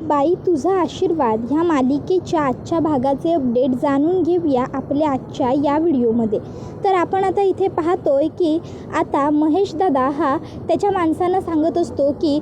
बाई तुझा आशीर्वाद ह्या मालिकेच्या आजच्या भागाचे अपडेट जाणून घेऊया आपल्या आजच्या या व्हिडिओमध्ये. तर आपण आता इथे पाहतोय की आता महेश दादा हा त्याच्या माणसांना सांगत असतो की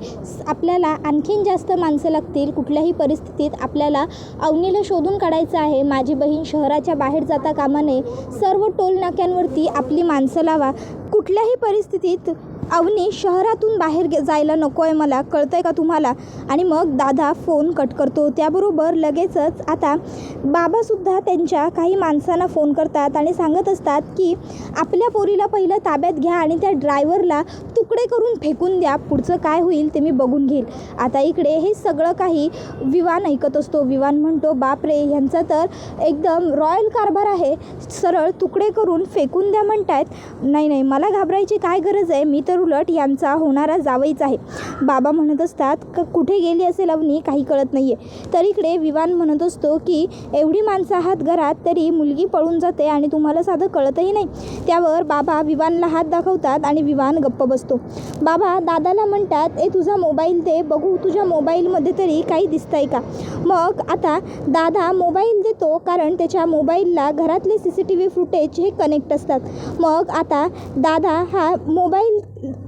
आपल्याला आणखीन जास्त माणसं लागतील. कुठल्याही परिस्थितीत आपल्याला अवनीला शोधून काढायचं आहे. माझी बहीण शहराच्या बाहेर जाता कामा नये. सर्व टोल नाक्यांवरती आपली माणसं लावा. कुठल्याही परिस्थितीत अवनी शहरातून बाहेर जायला नको आहे, मला कळतं आहे का तुम्हाला. आणि मग दादा फोन कट करतो. त्याबरोबर लगेचच आता बाबासुद्धा त्यांच्या काही माणसांना फोन करतात आणि सांगत असतात की आपल्या पोरीला पहिलं ताब्यात घ्या आणि त्या ड्रायव्हरला तुकडे करून फेकून द्या. पुढचं काय होईल ते मी बघून घेईल. आता इकडे हे सगळं काही विवान ऐकत असतो. विवान म्हणतो बापरे, ह्यांचा तर एकदम रॉयल कारभार आहे. सरळ तुकडे करून फेकून द्या म्हणतायत. नाही, मला घाबरायची काय गरज आहे. मी तर उलट यांचा होणारा जावईच आहे. बाबा म्हणत असतात कुठे गेली असेल अवनी, काही कळत नाही आहे. तर इकडे विवान म्हणत असतो की एवढी माणसं आहात घरात तरी मुलगी पळून जाते आणि तुम्हाला साधं कळतही नाही. त्यावर बाबा विवानला हात दाखवतात आणि विवान गप्प बसतो. बाबा दादाला म्हणतात तुझा मोबाईल दे बघू, तुझ्या मोबाईलमध्ये तरी काही दिसतंय का. मग आता दादा मोबाईल देतो कारण त्याच्या मोबाईलला घरातले CCTV फुटेज हे कनेक्ट असतात. मग आता दादा हा मोबाईल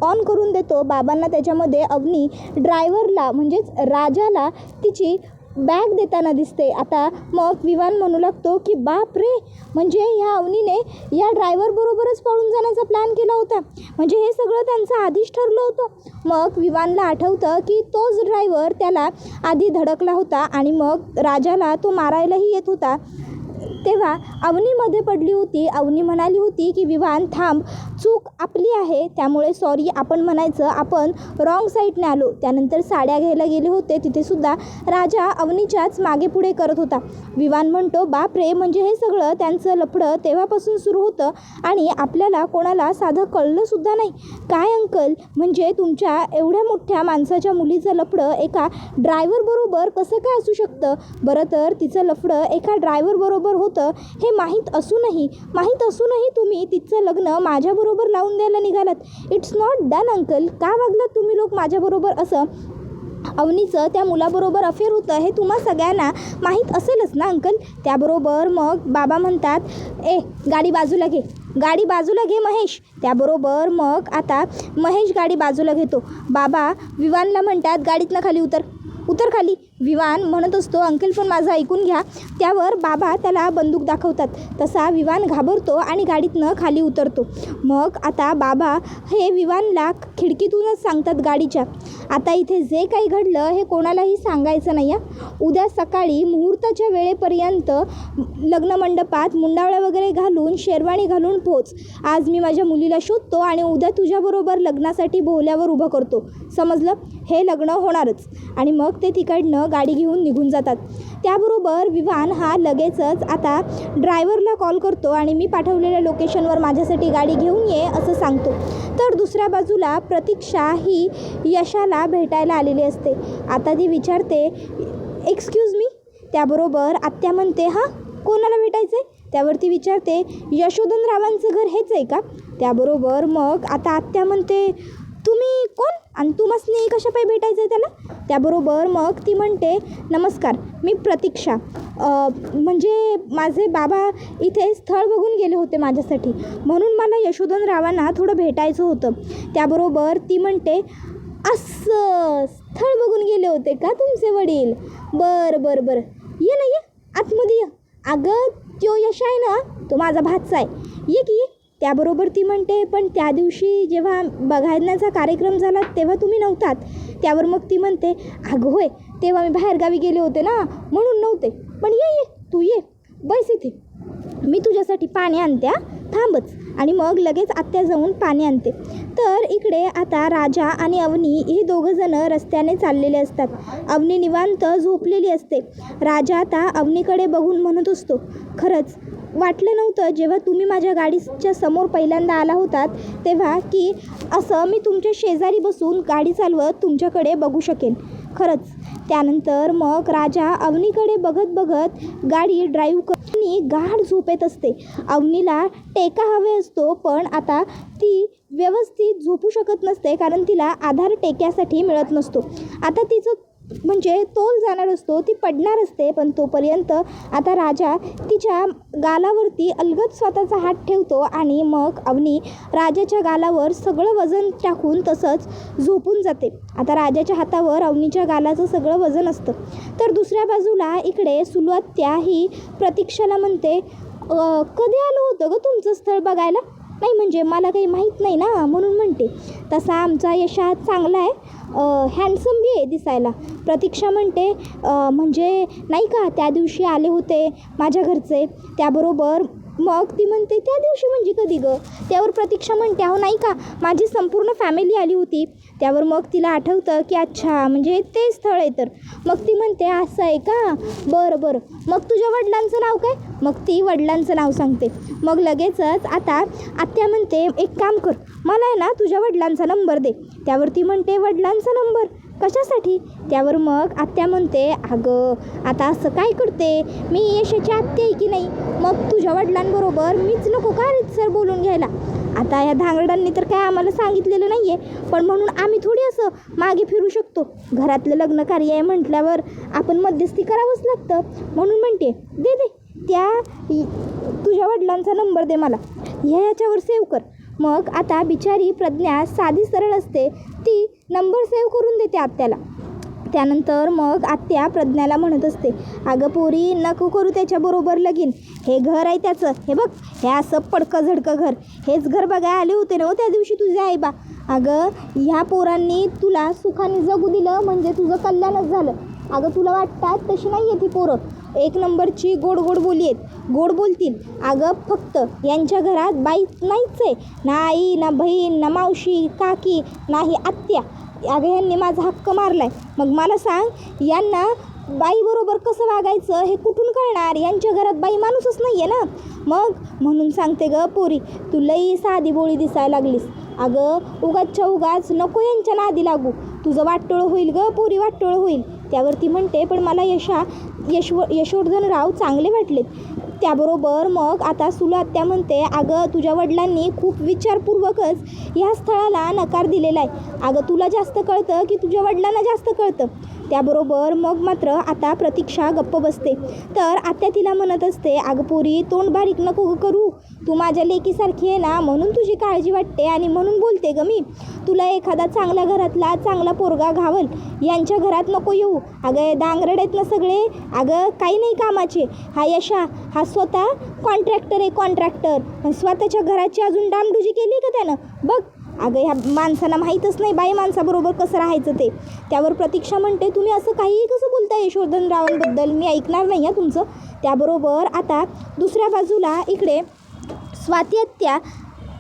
ऑन करून देतो बाबांना. त्याच्यामध्ये अवनी ड्रायव्हरला म्हणजेच राजाला तिची बॅग देताना दिसते. आता मग विवान म्हणू लागतो की बाप रे, म्हणजे ह्या अवनीने या ड्रायव्हरबरोबरच पळून जाण्याचा प्लॅन केला होता. म्हणजे हे सगळं त्यांचं आधीच ठरलं होतं. मग विवानला आठवतं की तोच ड्रायव्हर त्याला आधी धडकला होता आणि मग राजाला तो मारायलाही येत होता. तेव्हा अवनी मध्ये पडली होती. अवनी म्हणाली होती की विवान थांब, चूक आपली आहे, त्यामुळे सॉरी आपण म्हणायचं, आपण रॉंग साईडने आलो. त्यानंतर साड्या घ्यायला गेले होते, तिथेसुद्धा राजा अवनीच्याच मागे पुढे करत होता. विवान म्हणतो बाप रे, म्हणजे हे सगळं त्यांचं लफडं तेव्हापासून सुरू होतं आणि आपल्याला कोणाला साधं कळलंसुद्धा नाही. काय अंकल, म्हणजे तुमच्या एवढ्या मोठ्या माणसाच्या मुलीचं लफडं एका ड्रायव्हरबरोबर कसं काय असू शकतं. बरं तर तिचं लफडं एका ड्रायव्हरबरोबर होतं हे माहीत असूनही तुम्ही तिचं लग्न माझ्याबरोबर लावून द्यायला निघालात. It's not done uncle. का वागलात तुम्ही लोक माझ्याबरोबर असं. अवनीचं त्या मुलाबरोबर अफेअर होतं हे तुम्हा सगळ्यांना माहीत असेलच ना अंकल. त्याबरोबर मग बाबा म्हणतात गाडी बाजूला घे महेश. त्याबरोबर मग आता महेश गाडी बाजूला घेतो. बाबा विवानला म्हणतात गाडीतनं खाली उतर खाली. विवान म्हणत असतो अंकल पण माझं ऐकून घ्या. त्यावर बाबा त्याला बंदूक दाखवतात. तसा विवान घाबरतो आणि गाडीतनं खाली उतरतो. मग आता बाबा हे विवानला खिडकीतूनच सांगतात गाडीच्या, आता इथे जे काही घडलं हे कोणालाही सांगायचं नाही. उद्या सकाळी मुहूर्ताच्या वेळेपर्यंत लग्नमंडपात मुंडावळ्या वगैरे घालून शेरवाणी घालून पोच. आज मी माझ्या मुलीला शोधतो आणि उद्या तुझ्याबरोबर लग्नासाठी बोहल्यावर उभं करतो, समजलं. हे लग्न होणारच. आणि मग ते तिकडनं गाडी घेऊन निघून जातात. त्याबरोबर विवान हा लगेचच आता ड्रायव्हरला कॉल करतो आणि मी पाठवलेल्या लोकेशनवर माझ्यासाठी गाडी घेऊन ये असं सांगतो. तर दुसऱ्या बाजूला प्रतीक्षा ही यशाला भेटायला आलेली असते. आता ती विचारते एक्सक्यूज मी. त्याबरोबर आत्या म्हणते हां कोणाला भेटायचं आहे. त्यावरती विचारते यशोधनरावांचं घर हेच आहे का. त्याबरोबर मग आता आत्या म्हणते तुम्ही कोण आणि तुम्हाला कशा पायी भेटायचं आहे त्याला. त्याबरोबर मग ती म्हणते नमस्कार, मी प्रतीक्षा, म्हणजे माझे बाबा इथे स्थळ बघून गेले होते माझ्यासाठी, म्हणून मला यशोधनरावांना थोडं भेटायचं होतं. त्याबरोबर ती म्हणते असं स्थळ बघून गेले होते का तुमचे वडील. बरं ये ना, ये आतमध्ये ये. अगं तो यश आहे ना, तो माझा भाचा आहे, ये की ये. त्याबरोबर ती म्हणते पण त्या दिवशी जेव्हा बघण्याचा कार्यक्रम झाला तेव्हा तुम्ही नव्हतात. त्यावर मग ती म्हणते अगं होय, तेव्हा मी बाहेरगावी गेले होते ना म्हणून नव्हते. पण ये तू ये, बस इथे, मी तुझ्यासाठी पाणी आणते, थांबच. आणि मग लगेच आत्या जाऊन पाणी आणते. तर इकडे आता राजा आणि अवनी हे दोघंजणं रस्त्याने चाललेले असतात. अवनी निवांत झोपलेली असते. राजा आता अवनीकडे बघून म्हणत असतो खरंच वाटलं नव्हतं जेव्हा तुम्ही माझ्या गाडीच्या समोर पहिल्यांदा आला होतात तेव्हा की असं मी तुमच्या शेजारी बसून गाडी चालवत तुमच्याकडे बघू शकेन. खरंच. त्यानंतर मग राजा अवनीकडे बघत गाडी ड्राईव्ह करताना गाढ झोपेत असते. अवनीला टेका हवे असतो पण आता ती व्यवस्थित झोपू शकत नसते कारण तिला आधार टेक्यासाठी मिळत नसतो. आता तिचं म्हणजे तोल जाणार असतो, ती पडणार असते. पण तोपर्यंत आता राजा तिच्या गालावरती अलगद स्वतःचा हात ठेवतो आणि मग अवनी राजाच्या गालावर सगळं वजन टाकून तसंच झोपून जाते. आता राजाच्या हातावर अवनीच्या गालाचं सगळं वजन असतं. तर दुसऱ्या बाजूला इकडे सुलत्या ही प्रतीक्षाला म्हणते, कधी आलं होतं गं तुमचं स्थळ बघायला? नाही म्हणजे मला काही माहीत नाही ना म्हणून म्हणते. तसा आमचा यशा चांगला आहे, हँडसम बी आहे दिसायला. प्रतीक्षा म्हणते, म्हणजे नाही का त्या दिवशी आले होते माझ्या घरचे त्याबरोबर. मग ती म्हणते, त्या दिवशी म्हणजे कधी गं? त्यावर प्रतीक्षा म्हणते, अहो नाही का माझी संपूर्ण फॅमिली आली होती. त्यावर मग तिला आठवतं की अच्छा म्हणजे ते स्थळ आहे. तर मग ती म्हणते, असं आहे का, बरं बरं, मग तुझ्या वडिलांचं नाव काय? मग ती वडिलांचं नाव सांगते. मग लगेचच आता आत्या म्हणते, एक काम कर, मला आहे ना तुझ्या वडिलांचा नंबर दे. त्यावर ती म्हणते, वडिलांचा नंबर कशासाठी? त्यावर मग आत्या म्हणते, अगं आता असं काय करते, मी यशाची आत्या आहे की नाही, मग तुझ्या वडिलांबरोबर मीच नको का सर बोलून घ्यायला? आता या धांगडांनी तर काय आम्हाला सांगितलेलं नाही आहे, पण म्हणून आम्ही थोडी असं मागे फिरू शकतो. घरातलं लग्न कार्य आहे म्हटल्यावर आपण मध्यस्थी करावंच लागतं. म्हणून म्हणते, दे दे त्या तुझ्या वडिलांचा नंबर दे मला, ह्याच्यावर सेव्ह कर. मग आता बिचारी प्रज्ञा साधी सरळ असते, ती नंबर सेव्ह करून देते आत्याला. त्यानंतर मग आत्या प्रज्ञाला म्हणत असते, अगं पोरी नको करू त्याच्याबरोबर लगीन, हे घर आहे त्याचं, हे बघ हे असं पडकं झडकं घर, हेच घर बघायला आले होते ना त्या दिवशी तुझे आई बा. अगं ह्या पोरांनी तुला सुखाने जगू दिलं म्हणजे तुझं कल्याणच झालं. अगं तुला वाटतात तशी नाही आहे ती पोरं, एक नंबरची गोड गोड बोली आहेत, गोड बोलतील. अगं फक्त यांच्या घरात बाई नाहीच आहे, ना आई ना बहीण ना मावशी काकी नाही आत्या. अगं ह्यांनी माझा हक्क मारला आहे. मग मला सांग यांना बाईबरोबर कसं वागायचं हे कुठून कळणार? यांच्या घरात बाई माणूसच नाही आहे ना. मग म्हणून सांगते गं पोरी, तू लई साधी बोळी दिसायला लागलीस. अगं उगाचच्या उगाच नको यांच्या नादी लागू, तुझं वाटोळं होईल गं पोरी, वाटोळं होईल. त्यावरती म्हणते, पण मला यशोवर्धनराव चांगले वाटलेत. त्याबरोबर मग आता सुलत्या म्हणते, अगं तुझ्या वडिलांनी खूप विचारपूर्वकच ह्या स्थळाला नकार दिलेला आहे. अगं तुला जास्त कळतं की तुझ्या वडिलांना जास्त कळतं? त्याबरोबर मग मात्र आता प्रतीक्षा गप्प बसते. तर आत्या तिला म्हणत असते, अगं पोरी तोंड बारीक नको करू, तू माझ्या लेकीसारखी आहे ना म्हणून तुझी काळजी वाटते आणि म्हणून बोलते गं मी. तुला एखादा चांगल्या घरातला चांगला पोरगा घावल, यांच्या घरात नको येऊ. अगं दांगरड आहेत ना सगळे, अगं काही नाही कामाचे. हा यशा हा स्वतः कॉन्ट्रॅक्टर आहे, कॉन्ट्रॅक्टर. स्वतःच्या घराची अजून डामडुजी केली का त्यानं बघ. अगं ह्या माणसांना माहीतच नाही बाई माणसाबरोबर कसं राहायचं ते. त्यावर प्रतीक्षा म्हणते, तुम्ही असं काहीही कसं बोलताय यशोवर्धनरावांबद्दल, मी ऐकणार नाही आहे तुमचं. त्याबरोबर आता दुसऱ्या बाजूला इकडे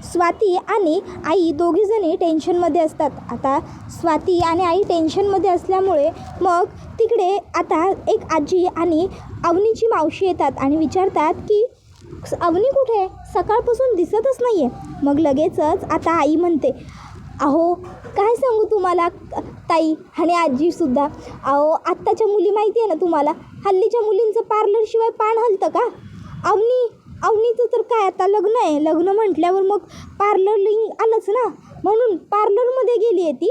स्वाती आणि आई दोघीजणी टेन्शनमध्ये असतात. आता स्वाती आणि आई टेन्शनमध्ये असल्यामुळे मग तिकडे आता एक आजी आणि अवनीची मावशी येतात आणि विचारतात की अवनी कुठे आहे, सकाळपासून दिसतच नाही आहे. मग लगेचच आता आई म्हणते, अहो काय सांगू तुम्हाला ताई आणि आजीसुद्धा, अहो आत्ताच्या मुली माहिती आहे ना तुम्हाला, हल्लीच्या मुलींचं पार्लरशिवाय पान हलतं का? अवनीचं तर काय आता लग्न आहे, लग्न म्हटल्यावर मग पार्लरिंग आलंच ना, म्हणून पार्लरमध्ये गेली आहे ती,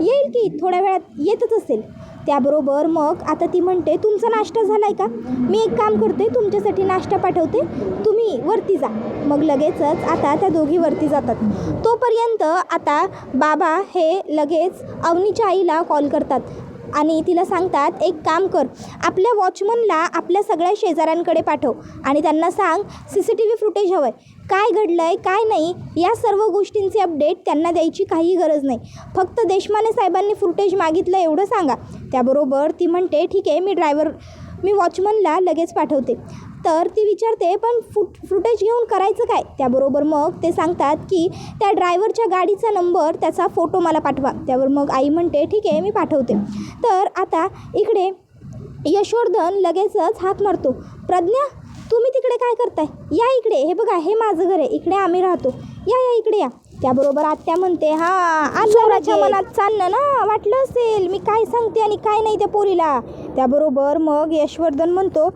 येईल की थोड्या वेळात येतच असेल. त्याबरोबर मग आता ती म्हणते, तुमचा नाश्ता झाला आहे का? मी एक काम करते, तुमच्यासाठी नाश्ता पाठवते, तुम्ही वरती जा. मग लगेचच आता त्या दोघी वरती जातात. तोपर्यंत आता बाबा हे लगेच अवनीच्या आईला कॉल करतात आणि तिला सांगतात, एक काम कर, आपल्या वॉचमनला आपल्या सगळ्या शेजाऱ्यांकडे पाठव आणि त्यांना सांग CCTV फुटेज हवं आहे, काय घडलं आहे काय नाही या सर्व गोष्टींचे अपडेट त्यांना द्यायची काही गरज नाही, फक्त देशमाने साहेबांनी फुटेज मागितलं एवढं सांगा. त्याबरोबर ती म्हणते, ठीक आहे, मी वॉचमनला लगेच पाठवते. तर ती विचारते, पण फुटेज घेऊन करायचं काय? त्याबरोबर मग ते सांगतात की त्या ड्रायव्हरच्या गाडीचा नंबर, त्याचा फोटो मला पाठवा. त्यावर मग आई म्हणते, ठीक आहे, मी पाठवते. तर आता इकडे यशोवर्धन लगेचच हाक मारतो, प्रज्ञा तुम्ही तिकडे काय करताय, या इकडे, हे बघा हे माझं घर आहे, इकडे आम्ही राहतो, या इकडे या. त्याबरोबर आत्या म्हणते, आजोराच्या मनात चाललं ना, वाटलं असेल मी काय सांगते आणि काय नाही त्या पोरीला. त्याबरोबर मग यशवर्धन म्हणतो,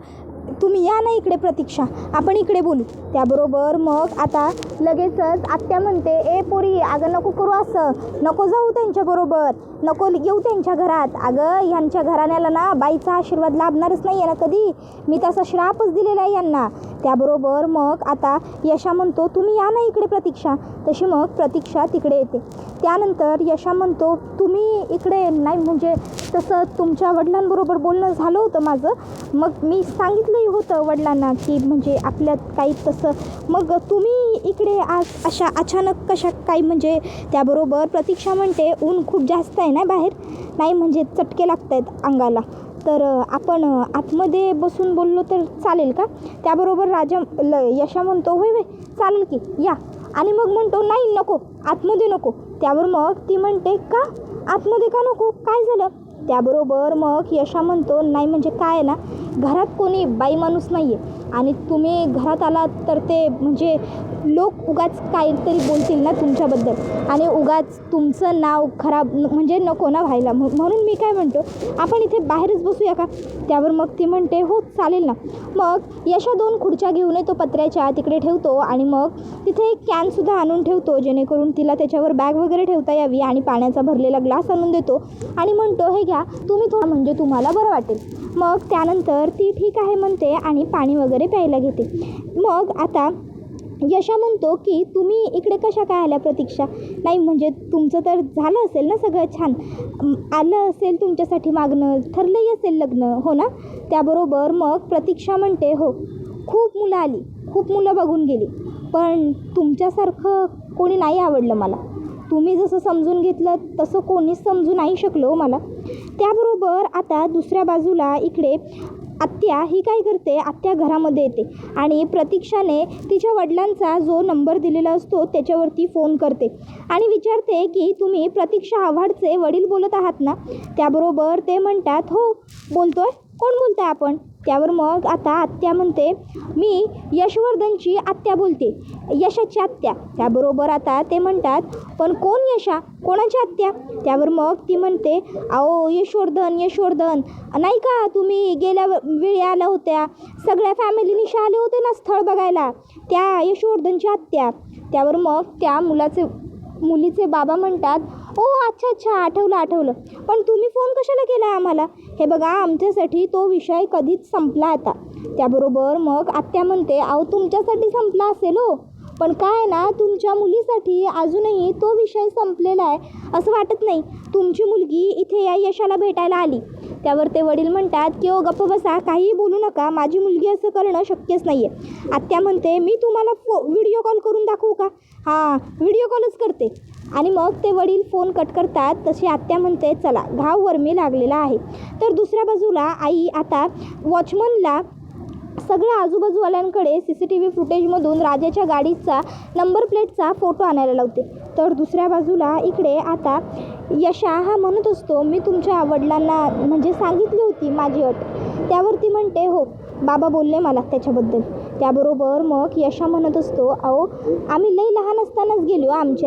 तुम्ही या ना इकडे प्रतीक्षा, आपण इकडे बोलू. त्याबरोबर मग आता लगेचच आत्या म्हणते, ए पोरी अगं नको करू असं, नको जाऊ त्यांच्याबरोबर, नको येऊ त्यांच्या घरात. अगं ह्यांच्या घराण्याला ना बाईचा आशीर्वाद लाभणारच नाही आहे ना कधी, मी तसा श्रापच दिलेला आहे यांना. त्याबरोबर मग आता यशा म्हणतो, तुम्ही या ना इकडे प्रतीक्षा. तशी मग प्रतीक्षा तिकडे येते. त्यानंतर यशा म्हणतो, तुम्ही इकडे नाही म्हणजे तसं तुमच्या वडिलांबरोबर बोलणं झालं होतं माझं, मग मी सांगितलंही होतं वडिलांना की म्हणजे आपल्यात काही तसं, मग तुम्ही इकडे आज अशा अचानक कशा काही म्हणजे. त्याबरोबर प्रतीक्षा म्हणते, ऊन खूप जास्त आहे ना बाहेर, नाही म्हणजे चटके लागत आहेत अंगाला, तर आपण आतमध्ये बसून बोललो तर चालेल का. त्याबरोबर यशा म्हणतो, होय होय चालेल की या. आणि मग म्हणतो, नाही नको आतमध्ये नको. त्यावर मग ती म्हणते, का आतमध्ये का नको, काय झालं. त्याबरोबर मग यशा म्हणतो, नाही म्हणजे काय आहे ना, घरात कोणी बाई माणूस नाही आहे आणि तुम्ही घरात आलात तर ते म्हणजे लोक उगाच काहीतरी बोलतील ना तुमच्याबद्दल आणि उगाच तुमचं नाव खराब म्हणजे नको ना व्हायला, म्हणून मी काय म्हणतो आपण इथे बाहेरच बसूया का. त्यावर मग ती म्हणते, हो चालेल ना. मग यशा 2 खुर्च्या घेऊन येतो पत्र्याच्या, तिकडे ठेवतो आणि मग तिथे एक कॅनसुद्धा आणून ठेवतो जेणेकरून तिला त्याच्यावर बॅग वगैरे ठेवता यावी आणि पाण्याचा भरलेला ग्लास आणून देतो आणि म्हणतो, हे घ्या तुम्ही थोडं म्हणजे तुम्हाला बरं वाटेल. मग त्यानंतर ती ठीक आहे म्हणते आणि पाणी वगैरे प्यायला घेते. मग आता यशा म्हणतो की तुम्ही इकडे कशा काय आल्या प्रतीक्षा, नाही म्हणजे तुमचं तर झालं असेल ना सगळं छान, आलं असेल तुमच्यासाठी मागणं, ठरलंही असेल लग्न हो ना. त्याबरोबर मग प्रतीक्षा म्हणते, हो खूप मुलं आली, खूप मुलं बघून गेली, पण तुमच्यासारखं कोणी नाही आवडलं मला. तुम्ही जसं समजून घेतलं तसं कोणीच समजू नाही शकलो मला. त्याबरोबर आता दुसऱ्या बाजूला इकडे आत्या ही काय करते, आत्या घरामध्ये येते आणि प्रतीक्षाने तिच्या वडिलांचा जो नंबर दिलेला असतो त्याच्यावरती फोन करते आणि विचारते की तुम्ही प्रतीक्षा आव्हाडचे वडील बोलत आहात ना. त्याबरोबर ते म्हणतात, हो बोलतोय, कोण बोलताय आपण. त्यावर मग आता आत्या म्हणते, मी यशवर्धनची आत्या बोलते, यशाची आत्या. त्याबरोबर आता ते म्हणतात, पण कोण यशा, कोणाची आत्या. त्यावर मग ती म्हणते, अहो यशवर्धन नाही का, तुम्ही गेल्या वेळी आल्या होत्या, सगळ्या फॅमिलीनिशी आले होते ना स्थळ बघायला, त्या यशवर्धनची आत्या. त्यावर मग त्या मुलीचे बाबा म्हणतात, ओ अच्छा आठवलं, पण तुम्ही फोन कशाला केला आम्हाला. हे बघा आमच्यासाठी तो विषय कधीच संपला आता. त्याबरोबर मग आत्या म्हणते, अहो तुमच्यासाठी संपला असेल हो, पण काय ना तुमच्या मुलीसाठी अजूनही तो विषय संपलेला आहे असं वाटत नाही. तुमची मुलगी इथे या यशाला भेटायला आली. त्यावर ते वडील म्हणतात की ओ गप्प बसा, काहीही बोलू नका, माझी मुलगी असं करणं शक्यच नाही आहे. आत्या म्हणते, मी तुम्हाला व्हिडिओ कॉल करून दाखवू का. हां व्हिडिओ कॉलच करते. आणि मग ते वडील फोन कट करतात. तशी आत्या म्हणते, चला घाव वरमी लागलेला आहे. तर दुसऱ्या बाजूला आई आता वॉचमनला सगळ्या आजूबाजूवाल्यांकडे CCTV फुटेजमधून राजाच्या गाडीचा नंबर प्लेटचा फोटो आणायला लावते. तर दुसऱ्या बाजूला इकडे आता यशा हा म्हणत असतो, मी तुमच्या वडिलांना म्हणजे सांगितली होती माझी अट. त्यावरती म्हणते, हो बाबा बोलले मला त्याच्याबद्दल. त्याबरोबर मग यशा म्हणत असतो, अहो आम्ही लई लहान असतानाच गेलो आमची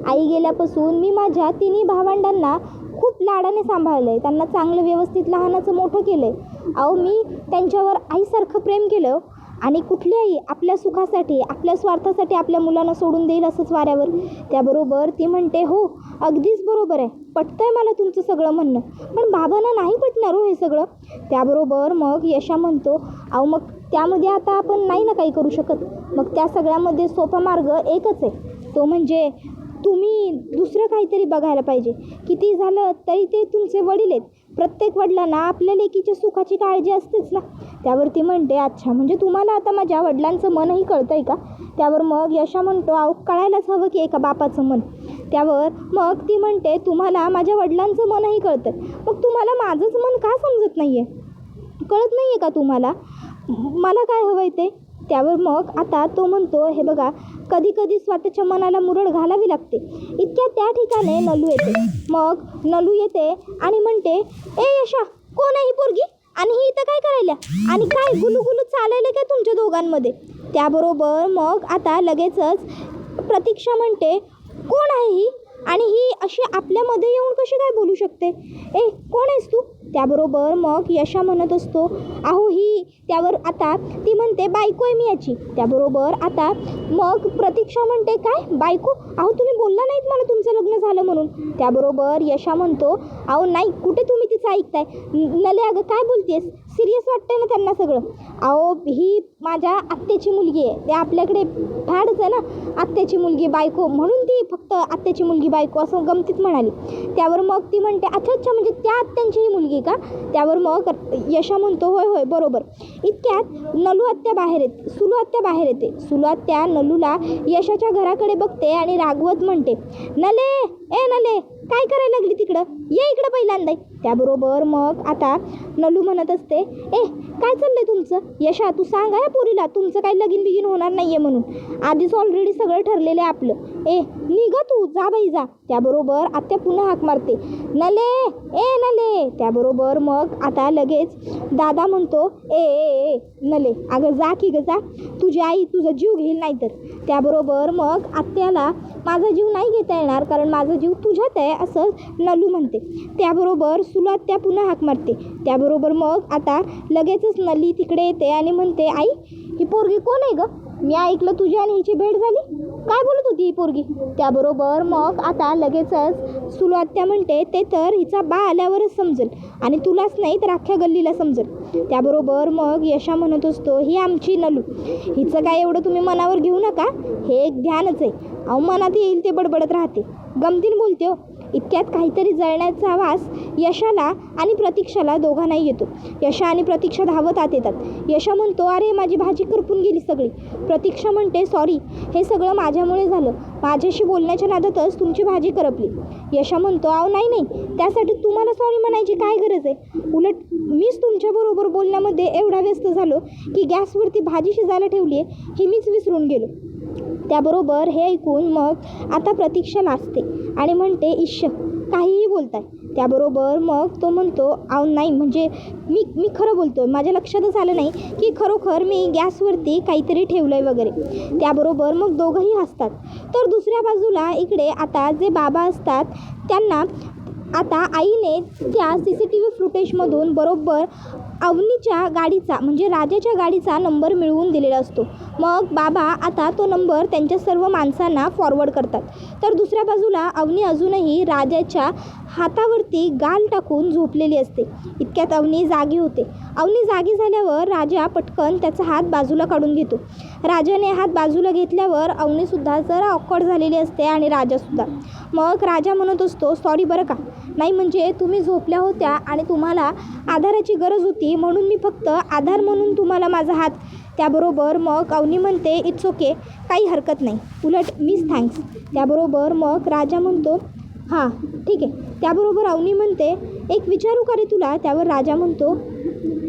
आई गेल्यापासून मी माझ्या 3 भावंडांना खूप लाडाने सांभाळलं आहे, त्यांना चांगलं व्यवस्थित लहानाचं मोठं केलं आहे. अहो मी त्यांच्यावर आईसारखं प्रेम केलं आणि कुठली आई आपल्या सुखासाठी आपल्या स्वार्थासाठी आपल्या मुलांना सोडून देईल असंच वाऱ्यावर. त्याबरोबर ती म्हणते, हो अगदीच बरोबर आहे, पटतंय मला तुमचं सगळं म्हणणं, पण बाबांना नाही पटणार हो हे सगळं. त्याबरोबर मग यशा म्हणतो, अहो मग त्यामध्ये आता आपण नाही ना काही करू शकत. मग त्या सगळ्यामध्ये सोपा मार्ग एकच आहे, तो म्हणजे तुम्ही दुसरं काहीतरी बघायला पाहिजे. किती झालं तरी ते तुमचे वडील आहेत, प्रत्येक वडिलांना आपल्या लेकीच्या सुखाची काळजी असतेच ना. त्यावरती म्हणते, अच्छा म्हणजे तुम्हाला आता माझ्या वडिलांचं मनही कळतं आहे का. त्यावर मग यशा म्हणतो, अहो कळायलाच हवं की एका बापाचं मन. त्यावर मग ती म्हणते, तुम्हाला माझ्या वडिलांचं मनही कळतं, मग तुम्हाला माझंच मन का समजत नाही आहे, कळत नाही आहे का तुम्हाला मला काय हवं आहे ते. त्यावर मग आता तो म्हणतो, हे बघा कधी कधी स्वतःच्या मनाला मुरड घालावी लागते. इतक्या त्या ठिकाणी नलू येते. मग नलू येते आणि म्हणते, ए यशा कोण आहे ही पोरगी आणि ही इथं काय करायला आणि काय गुलूगुलू चालायला काय तुमच्या दोघांमध्ये. त्याबरोबर मग आता लगेचच प्रतीक्षा म्हणते, कोण आहे ही आणि ही अशी आपल्यामध्ये येऊन कशी काय बोलू शकते, ए कोण आहेस तू. त्याबरोबर मग यशा म्हणत असतो, अहो ही त्यावर आता ती म्हणते बायको आहे मी याची. त्याबरोबर आता मग प्रतीक्षा म्हणते काय बायको, अहो तुम्ही बोलला नाहीत मला तुमचं लग्न झालं म्हणून. त्याबरोबर यशा म्हणतो अहो नाही, कुठे तुम्ही तिचं ऐकताय. नले अगं काय बोलतेस, सिरियस वाटतंय ना त्यांना सगळं. अहो ही माझ्या आत्याची मुलगी आहे, ते आपल्याकडे फॅडच आहे ना आत्याची मुलगी बायको, म्हणून ती फक्त आत्याची मुलगी बायको असं गमतीत म्हणाली. त्यावर मग ती म्हणते अच्छा अच्छा म्हणजे त्या आत्यांची ही मुलगी का. त्यावर मग यशा म्हणतो होय होय बरोबर. इतक्यात नलू आत्या बाहेर येते, सुलू आत्या बाहेर येते. सुलू आत्या नलूला यशाच्या घराकडे बघते आणि रागवत म्हणते नले ए नले काय करायला लागली तिकडं, ये इकडं पहिल्यांदा. त्याबरोबर मग आता नलू म्हणत असते ए काय चाललंय तुमचं, यशा तू सांग या पोरीला तुमचं काही लगीन बिगीन होणार नाही आहे म्हणून, आधीच ऑलरेडी सगळं ठरलेलं आहे आपलं. ए निघ तू जा बाई जा. त्याबरोबर आत्या पुन्हा हाक मारते नले ए नले. त्याबरोबर मग आता लगेच दादा म्हणतो ए ए ए नले अगं जा की गं जा, तुझी आई तुझा जीव घेईल नाही तर. त्याबरोबर मग आत्याला माझा जीव नाही घेता येणार कारण माझा जीव तुझ्यात आहे असं नलू म्हणते. त्याबरोबर सुलात त्या पुन्हा हाक मारते. त्याबरोबर मग आता लगेचच नली तिकडे येते आणि म्हणते आई ही पोरगी कोण आहे गं, मी ऐकलं तुझी आणि हिची भेट झाली, काय बोलत होती ही पोरगी. त्याबरोबर मग आता लगेचच सुलू आत्या म्हणते ते तर हिचा बा आल्यावरच समजेल आणि तुलाच नाही तर अख्ख्या गल्लीला समजेल. त्याबरोबर मग यशा म्हणत असतो ही आमची नलू, हिचं काय एवढं तुम्ही मनावर घेऊ नका, हे एक ध्यानच आहे. अहो मनात येईल ते बडबडत राहते, गमतीन बोलते हो. इतक्यात काहीतरी जळण्याचा आवाज यशाला आणि प्रतीक्षाला दोघांनाही येतो. यशा आणि प्रतीक्षा धावत आत येतात. यशा म्हणतो अरे माझी भाजी करपून गेली सगळी. प्रतीक्षा म्हणते सॉरी, हे सगळं माझ्यामुळे झालं, माझ्याशी बोलण्याच्या नादातच तुमची भाजी करपली. यशा म्हणतो अहो नाही नाही, त्यासाठी तुम्हाला सॉरी म्हणायची काय गरज आहे, उलट मीच तुमच्याबरोबर बोलण्यामध्ये एवढा व्यस्त झालो की गॅसवरती भाजी शिजायला ठेवली आहे हे मीच विसरून गेलो. त्याबरोबर हे ऐकून मग आता प्रतीक्षा लाजते आणि म्हणते इश्श काहीही बोलताय. त्याबरोबर मग तो म्हणतो अहो नाही म्हणजे मी खरं बोलतो, माझ्या लक्षातच आलं नाही की खरोखर मी गॅसवरती काहीतरी ठेवलं आहे वगैरे. त्याबरोबर मग दोघंही हसतात. तर दुसऱ्या बाजूला इकडे आता जे बाबा असतात त्यांना आता आईने त्या CCTV फुटेजमधून बरोबर अवनीच्या गाडीचा म्हणजे राजाच्या गाडीचा नंबर मिळवून दिलेला असतो. मग बाबा आता तो नंबर त्यांच्या सर्व माणसांना फॉरवर्ड करतात. तर दुसऱ्या बाजूला अवनी अजूनही राजाच्या हातावरती गाल टाकून झोपलेली असते. इतक्यात अवनी जागी होते. अवनी जागी झाल्यावर राजा पटकन त्याचा हात बाजूला काढून घेतो. राजाने हात बाजूला घेतल्यावर अवनीसुद्धा जरा ऑकवर्ड झालेली असते आणि राजासुद्धा. मग राजा म्हणत असतो सॉरी बरं का, नाही म्हणजे तुम्ही झोपल्या होत्या आणि तुम्हाला आधाराची गरज होती म्हणून मी फक्त आधार म्हणून तुम्हाला माझा हात. त्याबरोबर मग अवनी म्हणते इट्स ओके, काही हरकत नाही, उलट मीच थँक्स. त्याबरोबर मग राजा म्हणतो हां ठीक आहे. त्याबरोबर अवनी म्हणते एक विचारू का रे तुला. त्यावर राजा म्हणतो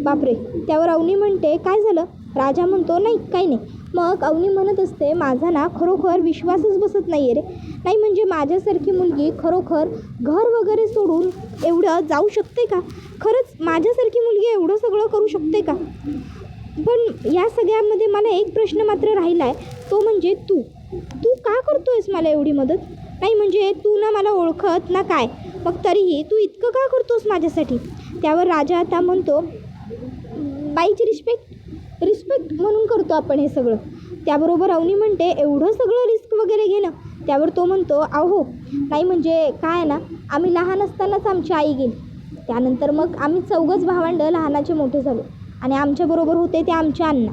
बापरे. त्यावर अवनी म्हणते काय झालं. राजा म्हणतो नाही काही नाही. मग अवनी म्हणत असते माझा ना खरोखर विश्वासच बसत नाही आहे रे, नाही म्हणजे माझ्यासारखी मुलगी खरोखर घर वगैरे सोडून एवढं जाऊ शकते का, खरंच माझ्यासारखी मुलगी एवढं सगळं करू शकते का. पण या सगळ्यामध्ये मला एक प्रश्न मात्र राहिला आहे, तो म्हणजे तू का करतो आहेस मला एवढी मदत, नाही म्हणजे तू ना मला ओळखत ना काय, मग तरीही तू इतकं का करतोस माझ्यासाठी. त्यावर राजा आता म्हणतो बाईची रिस्पेक्ट म्हणून करतो आपण हे सगळं. त्याबरोबर अवनी म्हणते एवढं सगळं रिस्क वगैरे घेणं. त्यावर तो म्हणतो अहो नाही म्हणजे काय ना, आम्ही लहान असतानाच आमची आई गेली, त्यानंतर मग आम्ही चौघच भावंडं लहानाचे मोठे झालो आणि आमच्याबरोबर होते ते आमच्या अण्णा.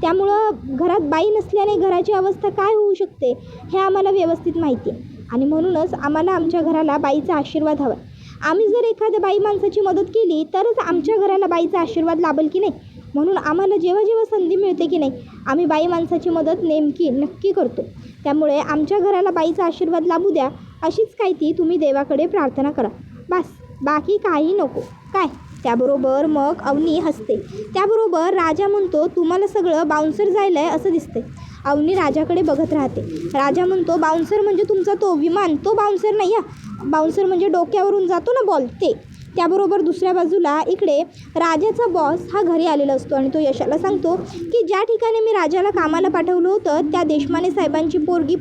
त्यामुळं घरात बाई नसल्याने घराची अवस्था काय होऊ शकते हे आम्हाला व्यवस्थित माहिती आहे आणि म्हणूनच आम्हाला आमच्या घराला बाईचा आशीर्वाद हवा. आम्ही जर एखाद्या बाई माणसाची मदत केली तरच आमच्या घराला बाईचा आशीर्वाद लाभेल की नाही, म्हणून आम्हाला जेव्हा जेव्हा संधी मिळते की नाही आम्ही बाई माणसाची मदत नक्की करतो. त्यामुळे आमच्या घराला बाईचा आशीर्वाद लाभू द्या अशीच काय ती तुम्ही देवाकडे प्रार्थना करा, बस बाकी काही नको काय. त्याबरोबर मग अवनी हसते. त्याबरोबर राजा म्हणतो तुम्हाला सगळं बाउन्सर जायला आहे असं दिसते. अवनी राजाकडे बघत राहते. राजा म्हणतो बाउन्सर म्हणजे तुमचा तो विमान, तो बाउन्सर नाही हा, बाउन्सर म्हणजे डोक्यावरून जातो ना बॉल ते. त्याबरोबर दुसऱ्या बाजूला इकडे राजाचा बॉस हा घरी आलेला असतो आणि तो यशाला सांगतो की ज्या ठिकाणी मी राजाला कामाला पाठवलं होतं त्या देशमाने साहेबांची पोरगी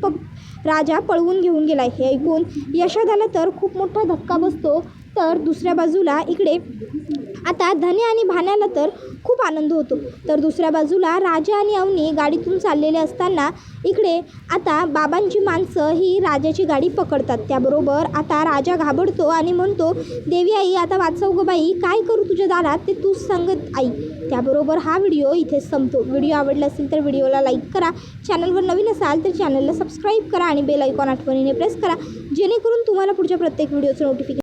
राजा पळवून घेऊन गेला. हे ऐकून यशाला तर खूप मोठा धक्का बसतो. तर दुसऱ्या बाजूला इकडे आता धन्या आणि भाण्याला तर खूप आनंद होतो. तर दुसऱ्या बाजूला राजा आणि अवनी गाडीतून चाललेले असताना इकडे आता बाबांची माणसं ही राजाची गाडी पकडतात. त्याबरोबर आता राजा घाबरतो आणि म्हणतो, देवी आई आता वाचव गं बाई, काय करू तुझ्या दारात ते तूच सांगत आई. त्याबरोबर हा व्हिडिओ इथेच संपतो. व्हिडिओ आवडला असेल तर व्हिडिओला लाईक करा, चॅनलवर नवीन असाल तर चॅनलला सबस्क्राईब करा आणि बेल आयकॉन आठवणीने प्रेस करा, जेणेकरून तुम्हाला पुढच्या प्रत्येक व्हिडिओचं नोटिफिकेशन